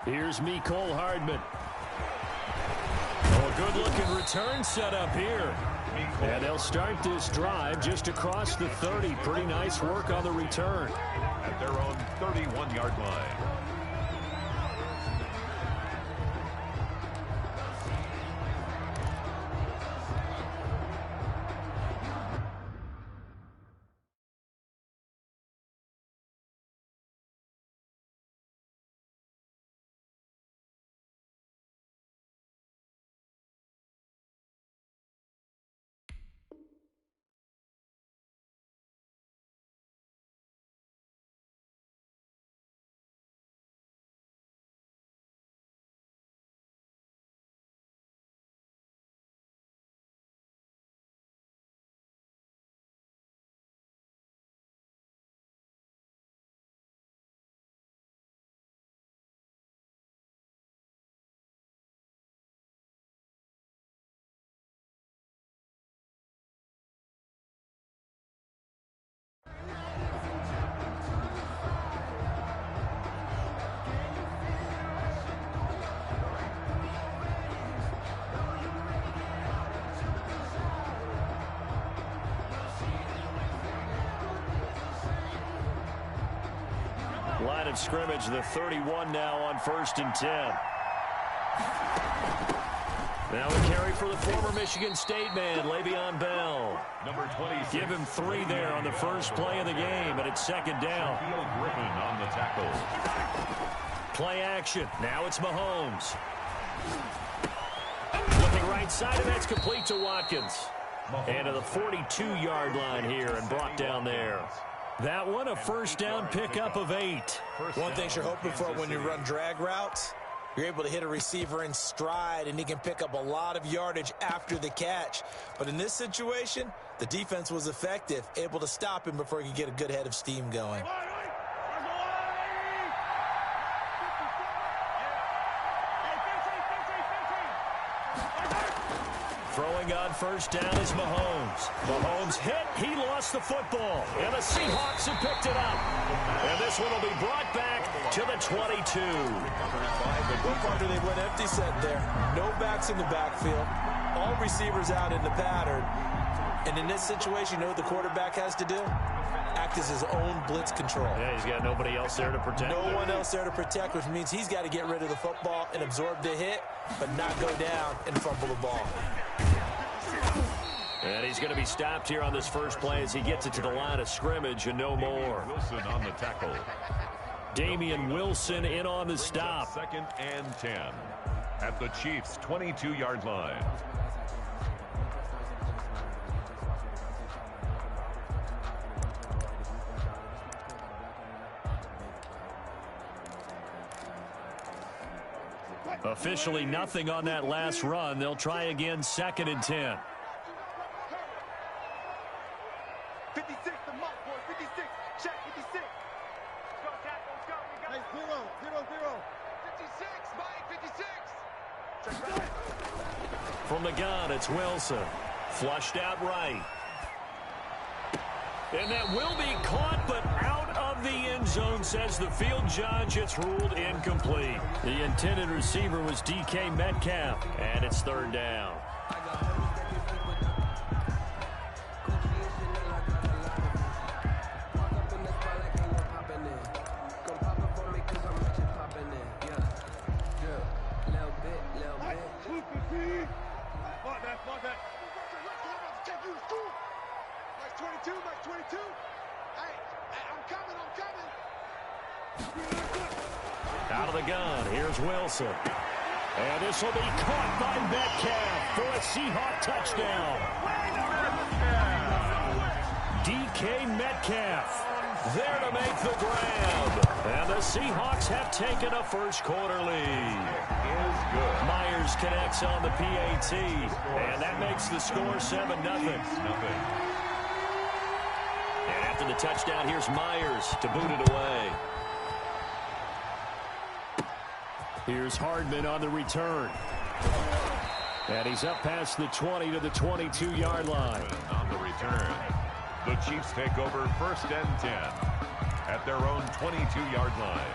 Here's Mecole Hardman. Oh, a good-looking return set up here. And they'll start this drive just across the 30. Pretty nice work on the return. At their own 31-yard line. Line of scrimmage, the 31 now on 1st and 10. Now a carry for the former Michigan State man, Le'Veon Bell. Number 26. Give him 3 there on the first play of the game, and it's 2nd down. Griffin on the tackle. Play action. Now it's Mahomes. Looking right side, and that's complete to Watkins. And to the 42-yard line here and brought down there. That one, a first down pickup of 8. One thing you're hoping for when you run drag routes, you're able to hit a receiver in stride, and he can pick up a lot of yardage after the catch. But in this situation, the defense was effective, able to stop him before he could get a good head of steam going. Throwing on first down is Mahomes. Mahomes hit. He lost the football. And the Seahawks have picked it up. And this one will be brought back to the 22. What part do they went empty set there? No backs in the backfield. All receivers out in the pattern. And in this situation, you know what the quarterback has to do? Act as his own blitz control. Yeah, he's got nobody else there to protect. No one else there to protect, which means he's got to get rid of the football and absorb the hit, but not go down and fumble the ball. And he's going to be stopped here on this first play as he gets it to the line of scrimmage and no more. Wilson on the tackle. Damian Wilson in on the stop. 2nd and 10 at the Chiefs' 22-yard line. Officially nothing on that last run. They'll try again 2nd and 10. 56, the mark, boy. 56. Check 56. Let's go, Cat. Let's go. We got 0. 56, Mike. 56. From the gun, it's Wilson. Flushed out right. And that will be caught, but out of the end zone, says the field judge. It's ruled incomplete. The intended receiver was DK Metcalf, and it's 3rd down. Out of the gun, here's Wilson. And this will be caught by Metcalf for a Seahawk touchdown. DK Metcalf there to make the grab. And the Seahawks have taken a first-quarter lead. Myers connects on the PAT, and that makes the score 7-0. And after the touchdown, here's Myers to boot it away. Here's Hardman on the return. And he's up past the 20 to the 22-yard line. On the return, the Chiefs take over 1st and 10 at their own 22-yard line.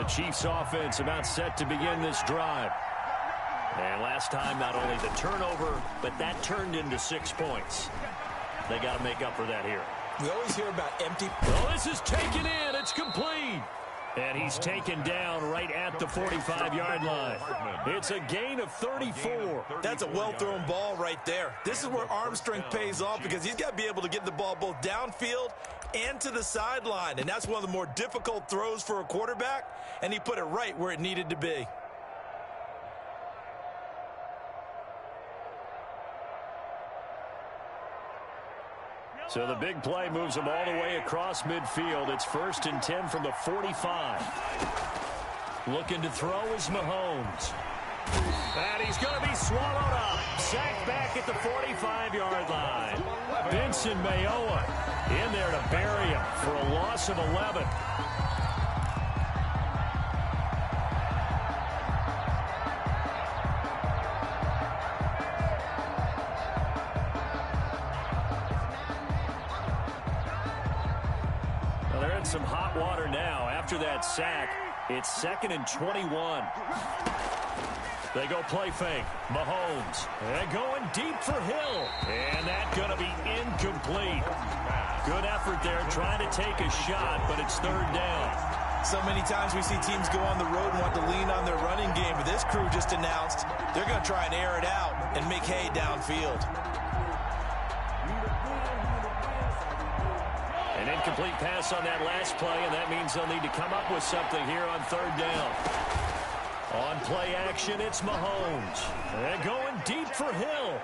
The Chiefs offense about set to begin this drive. And last time, not only the turnover, but that turned into 6 points. They got to make up for that here. We always hear about empty. Well, this is taken in. It's complete. And he's taken down right at the 45-yard line. It's a gain of 34. That's a well-thrown ball right there. This is where arm strength pays off because he's got to be able to get the ball both downfield and to the sideline. And that's one of the more difficult throws for a quarterback, and he put it right where it needed to be. So the big play moves him all the way across midfield. It's 1st and 10 from the 45. Looking to throw is Mahomes. And he's going to be swallowed up. Sacked back at the 45-yard line. Vincent Mayoa in there to bury him for a loss of 11. Some hot water now after that sack. It's 2nd and 21. They go play fake. Mahomes. And going deep for Hill. And that's going to be incomplete. Good effort there trying to take a shot, but it's 3rd down. So many times we see teams go on the road and want to lean on their running game, but this crew just announced they're going to try and air it out and make hay downfield. An incomplete pass on that last play, and that means they'll need to come up with something here on 3rd down. On play action, it's Mahomes. And going deep for Hill.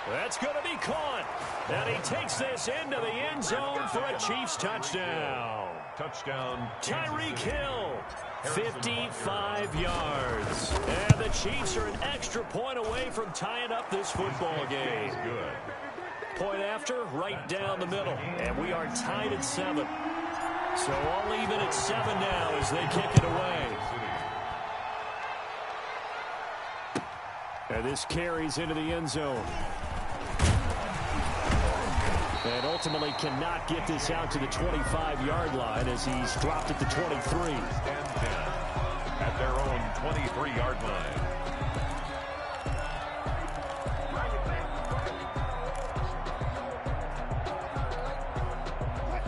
That's going to be caught. And he takes this into the end zone for a Chiefs touchdown. Touchdown. Tyreek Hill, 55 yards. And the Chiefs are an extra point away from tying up this football game. Good. Point after, right down the middle. And we are tied at 7. So all even at 7 now as they kick it away. And this carries into the end zone. And ultimately cannot get this out to the 25-yard line as he's dropped at the 23. At their own 23-yard line.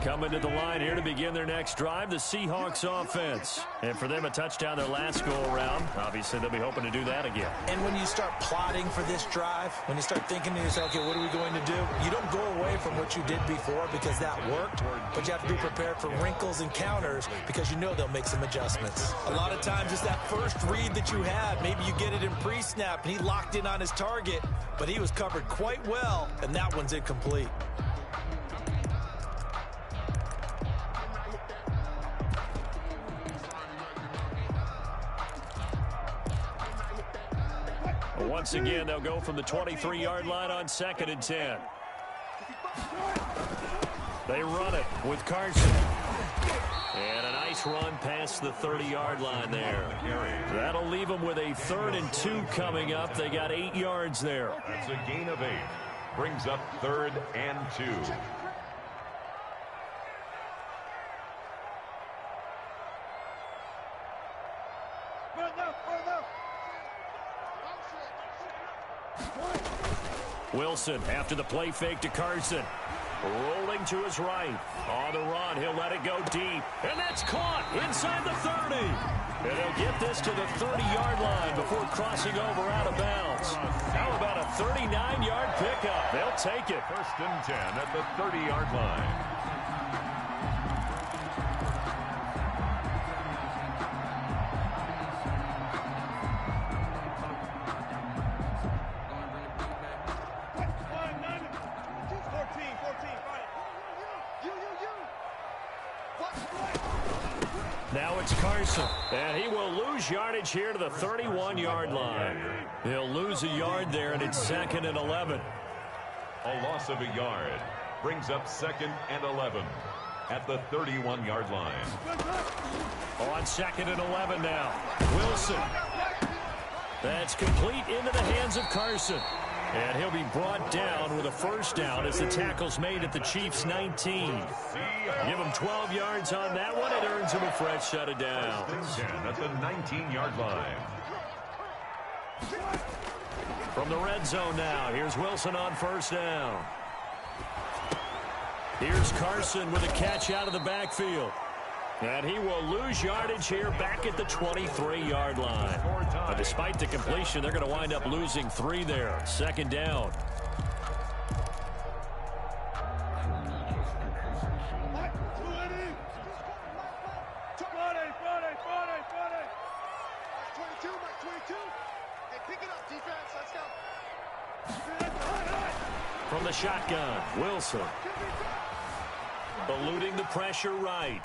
Coming to the line here to begin their next drive, the Seahawks offense. And for them, a touchdown their last go-around. Obviously, they'll be hoping to do that again. And when you start plotting for this drive, when you start thinking to yourself, okay, what are we going to do? You don't go away from what you did before because that worked, but you have to be prepared for wrinkles and counters because you know they'll make some adjustments. A lot of times it's that first read that you have. Maybe you get it in pre-snap, and he locked in on his target, but he was covered quite well, and that one's incomplete. Once again, they'll go from the 23-yard line on 2nd and 10. They run it with Carson. And a nice run past the 30-yard line there. That'll leave them with a 3rd and 2 coming up. They got 8 yards there. That's a gain of 8. Brings up 3rd and 2. Wilson after the play fake to Carson. Rolling to his right. On the run, he'll let it go deep. And that's caught inside the 30. And he'll get this to the 30-yard line before crossing over out of bounds. How about a 39-yard pickup? They'll take it. 1st and 10 at the 30-yard line. Now it's Carson, and he will lose yardage here to the 31-yard line. He'll lose a yard there, and it's 2nd and 11. A loss of a yard brings up 2nd and 11 at the 31-yard line. On 2nd and 11 now. Wilson. That's complete into the hands of Carson. And he'll be brought down with a first down as the tackle's made at the Chiefs' 19. Give him 12 yards on that one. It earns him a fresh set of downs. 10 at the 19-yard line. From the red zone now, here's Wilson on first down. Here's Carson with a catch out of the backfield. And he will lose yardage here back at the 23-yard line. But despite the completion, they're going to wind up losing 3 there. Second down. From the shotgun, Wilson. Eluding the pressure right.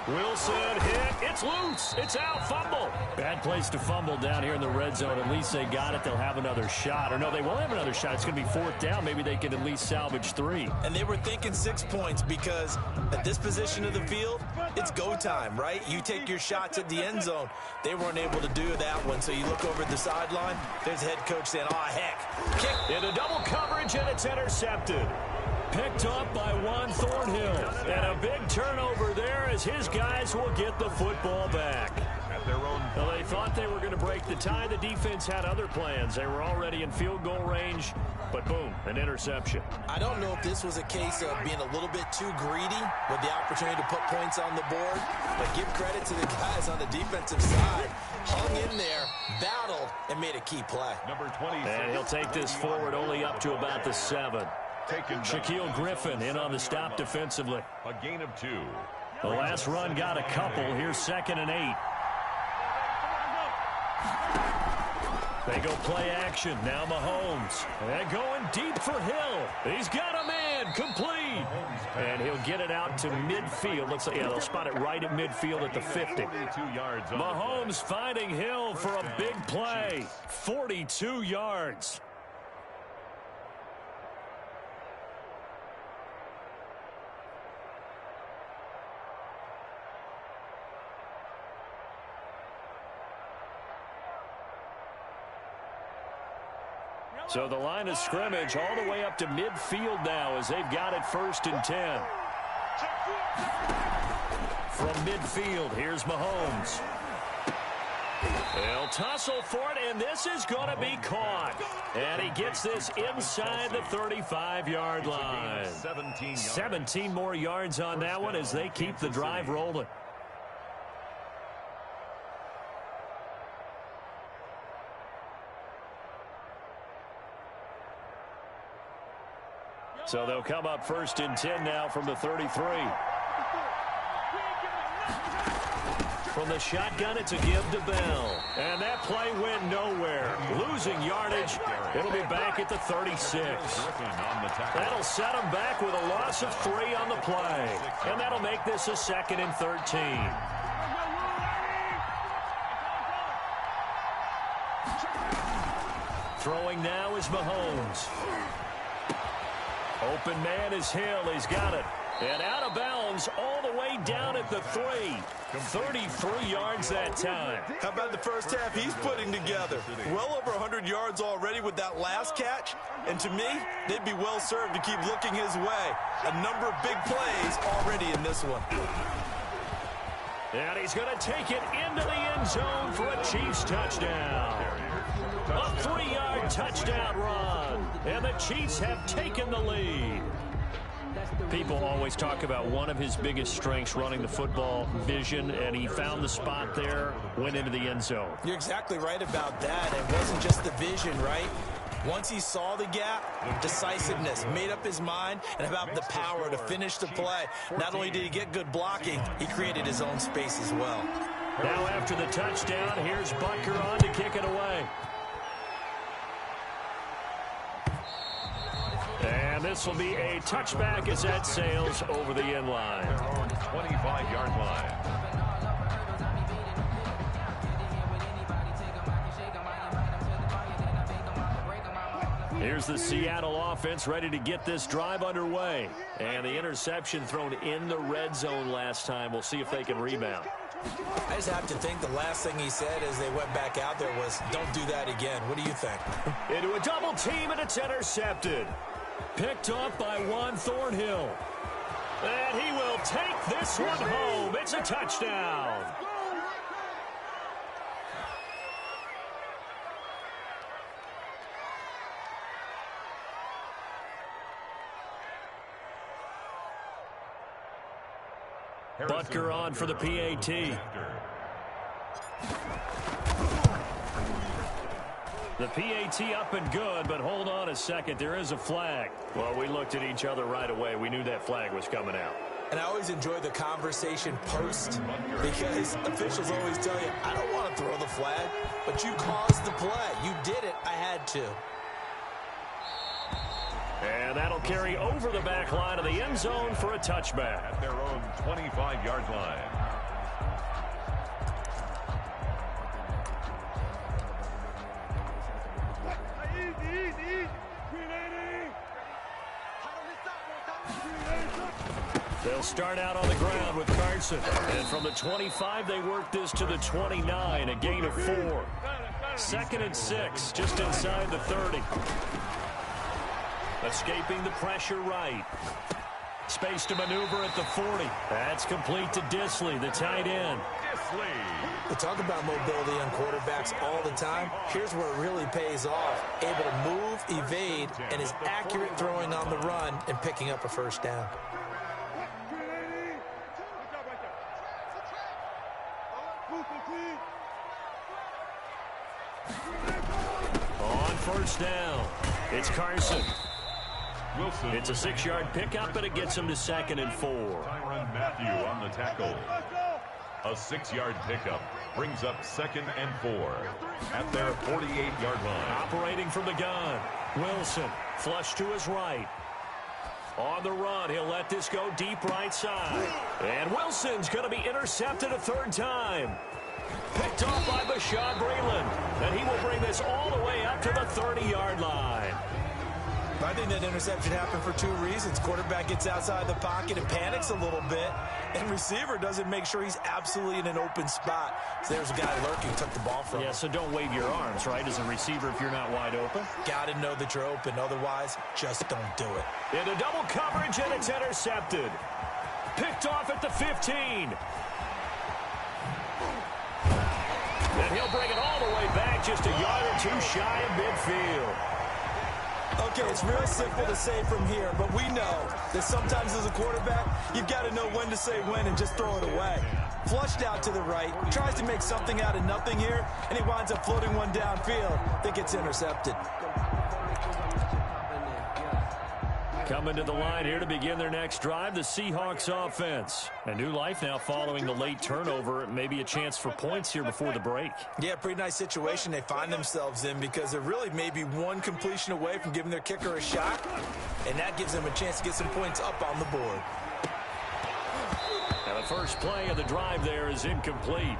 Wilson hit. It's loose. It's out. Fumble. Bad place to fumble down here in the red zone. At least they got it. They'll have another shot. Or no, they won't have another shot. It's going to be fourth down. Maybe they can at least salvage 3. And they were thinking 6 points because at this position of the field, it's go time, right? You take your shots at the end zone. They weren't able to do that one. So you look over at the sideline. There's the head coach saying, oh, heck. Kick into double coverage, and it's intercepted. Picked up by Juan Thornhill. And a big turnover there as his guys will get the football back. At their own. Well, they thought they were going to break the tie. The defense had other plans. They were already in field goal range, but boom, an interception. I don't know if this was a case of being a little bit too greedy with the opportunity to put points on the board, but give credit to the guys on the defensive side. Hung in there, battled, and made a key play. Number 26. And he'll take this forward only up to about the 7. Shaquille Griffin in on the stop defensively. A gain of 2. The last run got a couple. Here's 2nd and 8. They go play action. Now Mahomes. And going deep for Hill. He's got a man. Complete. And he'll get it out to midfield. Looks like, yeah, they'll spot it right at midfield at the 50. Mahomes finding Hill for a big play. 42 yards. So the line of scrimmage all the way up to midfield now as they've got it 1st and 10. From midfield, here's Mahomes. They'll tussle for it, and this is going to be caught. And he gets this inside the 35-yard line. 17 more yards on that one as they keep the drive rolling. So they'll come up 1st and 10 now from the 33. From the shotgun, it's a give to Bell. And that play went nowhere. Losing yardage. It'll be back at the 36. That'll set them back with a loss of 3 on the play. And that'll make this a 2nd and 13. Throwing now is Mahomes. Open man is Hill. He's got it. And out of bounds all the way down at the 3. 33 yards that time. How about the first half he's putting together? Well over 100 yards already with that last catch. And to me, they'd be well served to keep looking his way. A number of big plays already in this one. And he's going to take it into the end zone for a Chiefs touchdown. A 3-yard touchdown run. And the Chiefs have taken the lead. People always talk about one of his biggest strengths, running the football, vision, and he found the spot there, went into the end zone. You're exactly right about that. It wasn't just the vision, right? Once he saw the gap, decisiveness, made up his mind, and about the power to finish the play. Not only did he get good blocking, he created his own space as well. Now after the touchdown, here's Butker on to kick it away. And this will be a touchback as that sails over the end line. 25-yard line. Here's the Seattle offense ready to get this drive underway. And the interception thrown in the red zone last time. We'll see if they can rebound. I just have to think the last thing he said as they went back out there was, don't do that again. What do you think? Into a double team, and it's intercepted. Picked off by Juan Thornhill. And he will take this one home. It's a touchdown. Butker on for the PAT. The PAT up and good, but hold on a second. There is a flag. Well, we looked at each other right away. We knew that flag was coming out. And I always enjoy the conversation post because officials always tell you, I don't want to throw the flag, but you caused the play. You did it. I had to. And that'll carry over the back line of the end zone for a touchback. At their own 25-yard line. They'll start out on the ground with Carson. And from the 25, they work this to the 29, a gain of 4. 2nd and 6, just inside the 30. Escaping the pressure right. Space to maneuver at the 40. That's complete to Disley, the tight end. We talk about mobility on quarterbacks all the time. Here's where it really pays off. Able to move, evade, and is accurate throwing on the run and picking up a first down. On first down, it's Carson. Wilson. It's a 6-yard pickup, but it gets him to 2nd and 4. Tyrann Mathieu on the tackle. A 6-yard pickup brings up 2nd and 4 at their 48-yard line. Operating from the gun, Wilson flush to his right. On the run, he'll let this go deep right side. And Wilson's going to be intercepted a 3rd time. Picked off by Bashaud Breeland. And he will bring this all the way up to the 30-yard line. I think that interception happened for 2 reasons. Quarterback gets outside the pocket and panics a little bit, and receiver doesn't make sure he's absolutely in an open spot. So there's a guy lurking, took the ball from him. Yeah, so don't wave your arms, right, as a receiver if you're not wide open. Got to know that you're open. Otherwise, just don't do it. Into double coverage, and it's intercepted. Picked off at the 15. And he'll bring it all the way back, just a yard or 2 shy of midfield. Okay, it's real simple to say from here, but we know that sometimes as a quarterback, you've got to know when to say when and just throw it away. Flushed out to the right, tries to make something out of nothing here, and he winds up floating one downfield that gets intercepted. Coming to the line here to begin their next drive, the Seahawks offense. A new life now following the late turnover. Maybe a chance for points here before the break. Yeah, pretty nice situation they find themselves in because they're really maybe one completion away from giving their kicker a shot, and that gives them a chance to get some points up on the board. And the first play of the drive there is incomplete.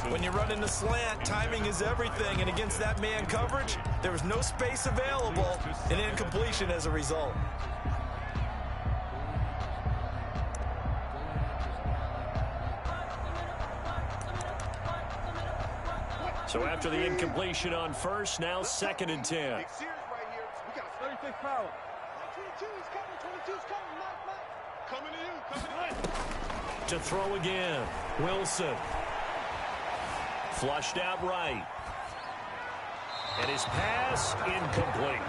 When you run in the slant, timing is everything, and against that man coverage, there was no space available, and incompletion as a result. So after the incompletion on first, now 2nd and 10. Right here. We got 36 power. 22 is coming. 22 is coming. Coming to you. Coming to you. To throw again, Wilson. Flushed out right. And his pass incomplete.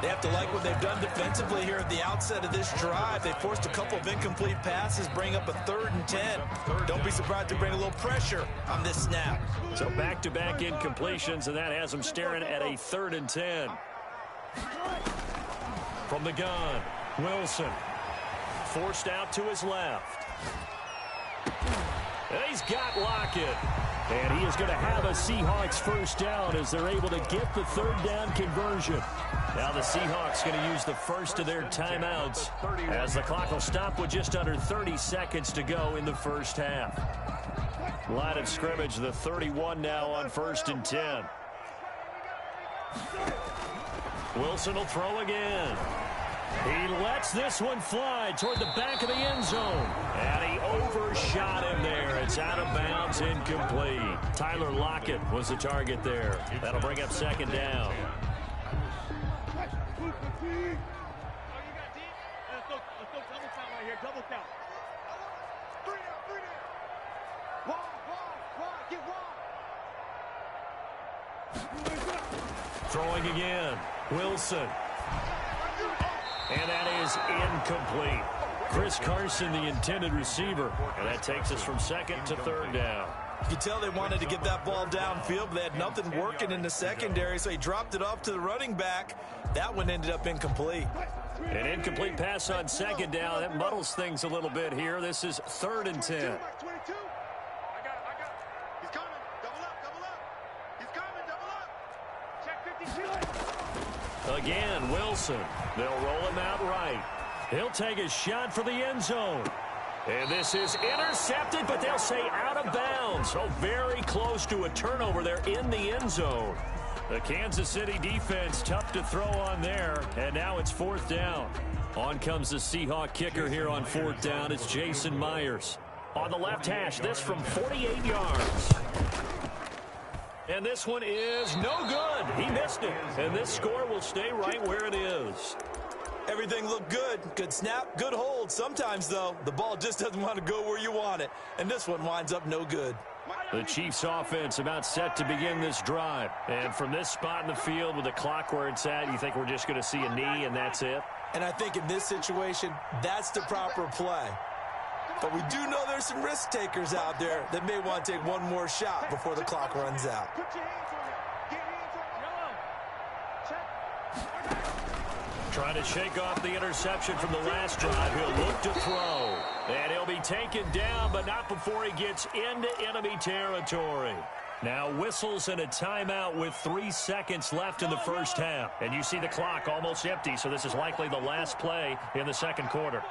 They have to like what they've done defensively here at the outset of this drive. They forced a couple of incomplete passes, bring up a 3rd and 10. Don't be surprised to bring a little pressure on this snap. So back-to-back incompletions, and that has them staring at a 3rd and 10. From the gun, Wilson. Forced out to his left. And he's got Lockett. And he is going to have a Seahawks first down as they're able to get the 3rd down conversion. Now the Seahawks going to use the first of their timeouts as the clock will stop with just under 30 seconds to go in the first half. Line of scrimmage, the 31 now on 1st and 10. Wilson will throw again. He lets this one fly toward the back of the end zone. And he overshot him there. It's out of bounds, incomplete. Tyler Lockett was the target there. That'll bring up second down. Throwing again. Wilson. And that is incomplete. Chris Carson, the intended receiver. And that takes us from second to third down. You could tell they wanted to get that ball downfield, but they had nothing working in the secondary, so he dropped it off to the running back. That one ended up incomplete. An incomplete pass on second down. That muddles things a little bit here. This is 3rd and 10. Again, Wilson. They'll roll him out right. He'll take a shot for the end zone. And this is intercepted, but they'll say out of bounds. So very close to a turnover there in the end zone. The Kansas City defense tough to throw on there. And now it's 4th down. On comes the Seahawk kicker here on 4th down. It's Jason Myers. On the left hash, this from 48 yards. And this one is no good. He missed it. And this score will stay right where it is. Everything looked good. Good snap, good hold. Sometimes, though, the ball just doesn't want to go where you want it. And this one winds up no good. The Chiefs offense about set to begin this drive. And from this spot in the field with the clock where it's at, you think we're just going to see a knee and that's it? And I think in this situation, that's the proper play. But we do know there's some risk takers out there that may want to take one more shot before the clock runs out. Trying to shake off the interception from the last drive. He'll look to throw. And he'll be taken down, but not before he gets into enemy territory. Now whistles and a timeout with 3 seconds left in the first half. And you see the clock almost empty, so this is likely the last play in the second quarter.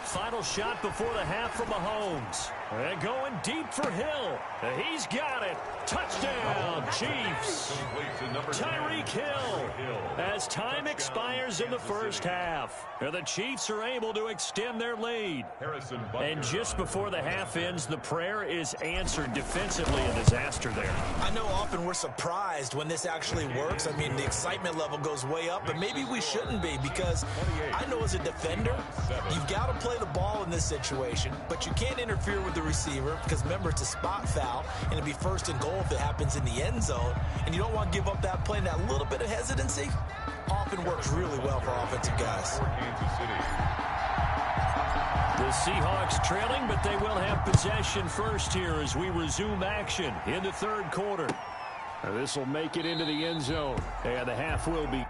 Final shot before the half from Mahomes. And going deep for Hill. He's got it. Touchdown, Chiefs. Tyreek Hill. As time expires in the first half. And the Chiefs are able to extend their lead. And just before the half ends, the prayer is answered defensively. A disaster there. I know often we're surprised when this actually works. I mean, the excitement level goes way up, but maybe we shouldn't be because I know as a defender, you've got to play the ball in this situation, but you can't interfere with the receiver because remember it's a spot foul and it'd be 1st and goal if it happens in the end zone, and you don't want to give up that play. And that little bit of hesitancy often works really well for offensive guys. The Seahawks trailing, but they will have possession first here as we resume action in the third quarter. This will make it into the end zone, and the half will be